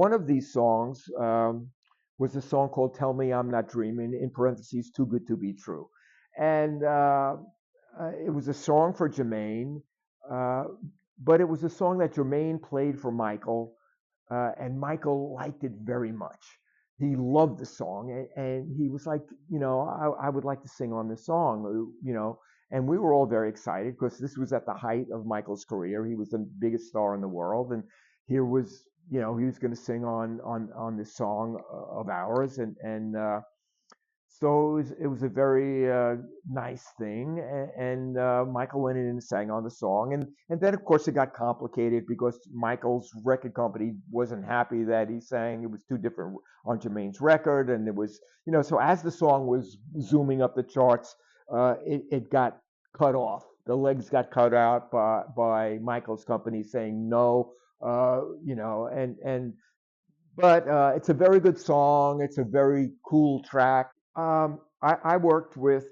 One of these songs was a song called "Tell Me I'm Not Dreaming," in parentheses, "Too Good to Be True," and it was a song for Jermaine, uh, but it was a song that Jermaine played for Michael, and Michael liked it very much. He loved the song, and he was like, I would like to sing on this song, and we were all very excited because this was at the height of Michael's career. He was the biggest star in the world, and here was, he was going to sing on this song of ours, and so it was a very nice thing, and Michael went in and sang on the song, and then of course it got complicated because Michael's record company wasn't happy that he sang. It was too different on Jermaine's record, and it was, so as the song was zooming up the charts, it got cut off. The legs got cut out by Michael's company saying no, and but it's a very good song. It's a very cool track. I worked with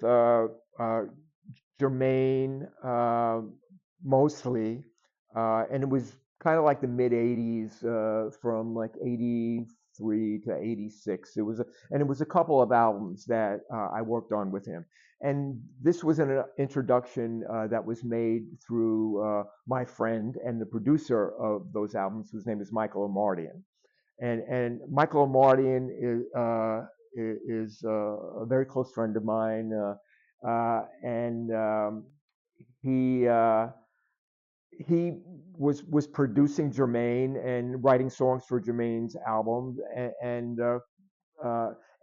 Jermaine mostly, and it was kind of like the mid '80s, from like '83 to '86. And it was a couple of albums that I worked on with him. And this was an introduction that was made through my friend and the producer of those albums, whose name is Michael Omardian. And Michael Omardian is a very close friend of mine, and he he was producing Jermaine and writing songs for Jermaine's album, and uh,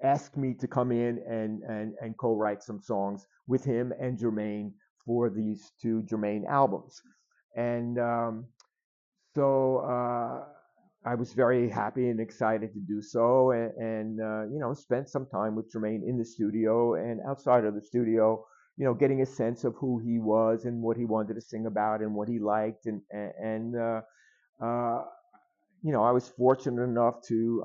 asked me to come in and co-write some songs with him and Jermaine for these two Jermaine albums, and so I was very happy and excited to do so, and spent some time with Jermaine in the studio and outside of the studio, getting a sense of who he was and what he wanted to sing about and what he liked, and uh, I was fortunate enough to,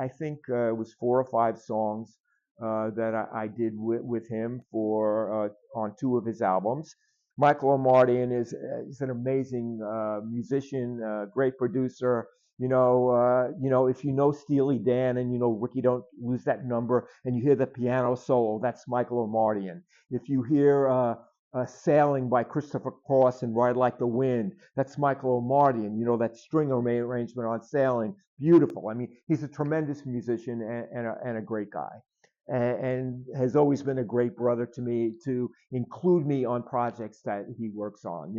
I think it was 4 or 5 songs that I did with him for on 2 of his albums. Michael Omardian is an amazing musician, great producer. If you know Steely Dan and you know Ricky Don't Lose That Number, and you hear the piano solo, that's Michael Omardian. If you hear Sailing by Christopher Cross and Ride Like the Wind, that's Michael Omardian. That string arrangement on Sailing, beautiful. I mean, he's a tremendous musician and a great guy, and has always been a great brother to me, to include me on projects that he works on.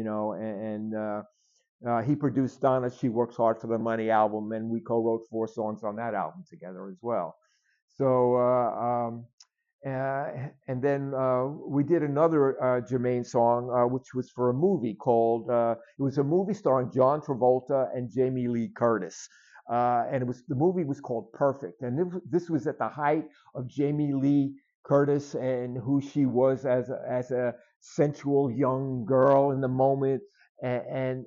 He produced Donna, She Works Hard for the Money album, and we co-wrote 4 songs on that album together as well. So, and then we did another Jermaine song, which was for a movie called, it was a movie starring John Travolta and Jamie Lee Curtis. And the movie was called Perfect. And this was at the height of Jamie Lee Curtis and who she was as a sensual young girl in the moment, and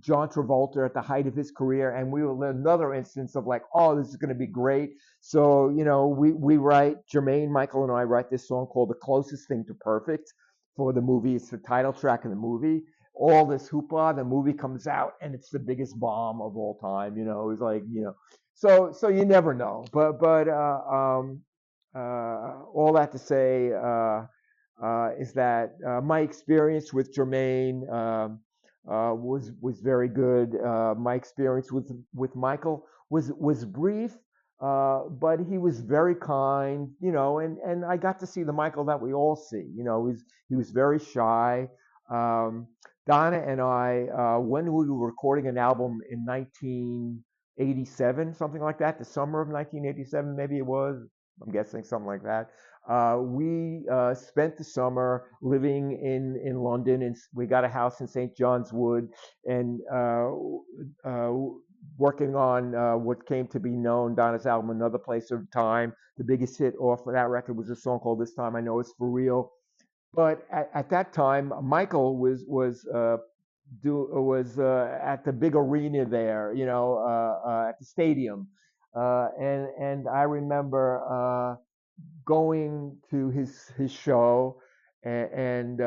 John Travolta at the height of his career, and we were another instance of like, oh, this is going to be great. So we write, Jermaine, Michael, and I write this song called "The Closest Thing to Perfect" for the movie. It's the title track in the movie. All this hoopla, the movie comes out, and it's the biggest bomb of all time. It's like, so you never know, but all that to say. Is that my experience with Jermaine was very good. My experience with Michael was brief, but he was very kind, and I got to see the Michael that we all see. He was very shy. Um, Donna and I, when we were recording an album in 1987, something like that, the summer of 1987, maybe it was. I'm guessing something like that. We spent the summer living in London, and we got a house in St. John's Wood, and uh, working on what came to be known Donna's album, Another Place of Time. The biggest hit off of that record was a song called This Time I Know It's For Real. But at that time, Michael was at the big arena there, at the stadium, and I remember going to his show, and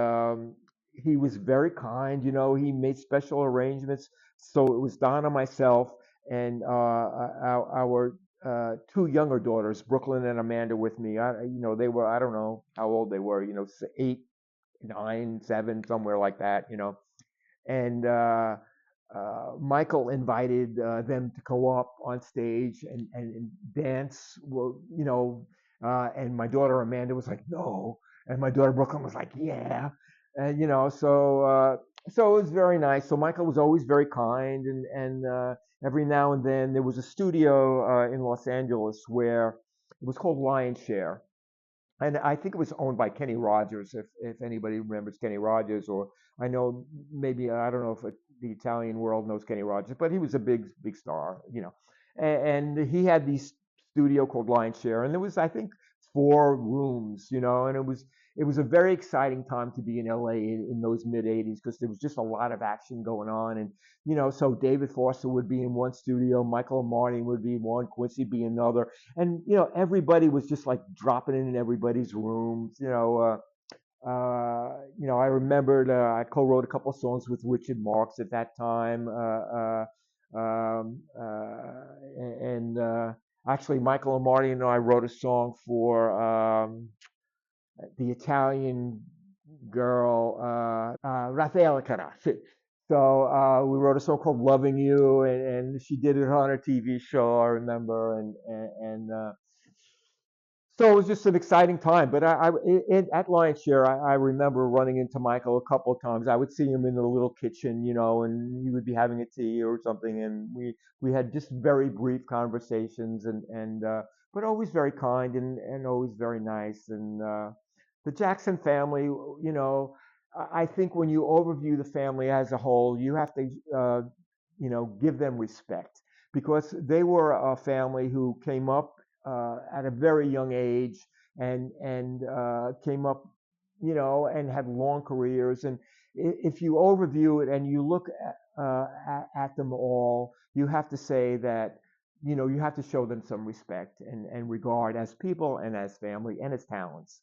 he was very kind. He made special arrangements, so it was Donna, myself, and our two younger daughters, Brooklyn and Amanda, with me. They were, I don't know how old they were, 8, 9, 7, somewhere like that, and Michael invited them to go up on stage and dance. Well, and my daughter Amanda was like, no, and my daughter Brooklyn was like, yeah, and so it was very nice. So Michael was always very kind, and every now and then there was a studio in Los Angeles where it was called Lion's Share, and I think it was owned by Kenny Rogers, if anybody remembers Kenny Rogers, or I know maybe I don't know if the Italian world knows Kenny Rogers, but he was a big star, and he had these studio called Lion Share, and there was I think 4 rooms, and it was a very exciting time to be in LA in those mid '80s because there was just a lot of action going on, and so David Foster would be in one studio, Michael and Martin would be in one, Quincy would be in another, and everybody was just like dropping in everybody's rooms. I remembered I co-wrote a couple of songs with Richard Marx at that time, and actually Michael and Marty and I wrote a song for the Italian girl Raffaella Carrà. So we wrote a song called "Loving You," and she did it on her TV show. I remember, and so it was just an exciting time. But at Lion's Share, I remember running into Michael a couple of times. I would see him in the little kitchen, and he would be having a tea or something, and we had just very brief conversations, and but always very kind and always very nice. And the Jackson family, I think when you overview the family as a whole, you have to, give them respect because they were a family who came up at a very young age and came up, and had long careers. And if you overview it and you look at them all, you have to say that you have to show them some respect and regard as people and as family and as talents.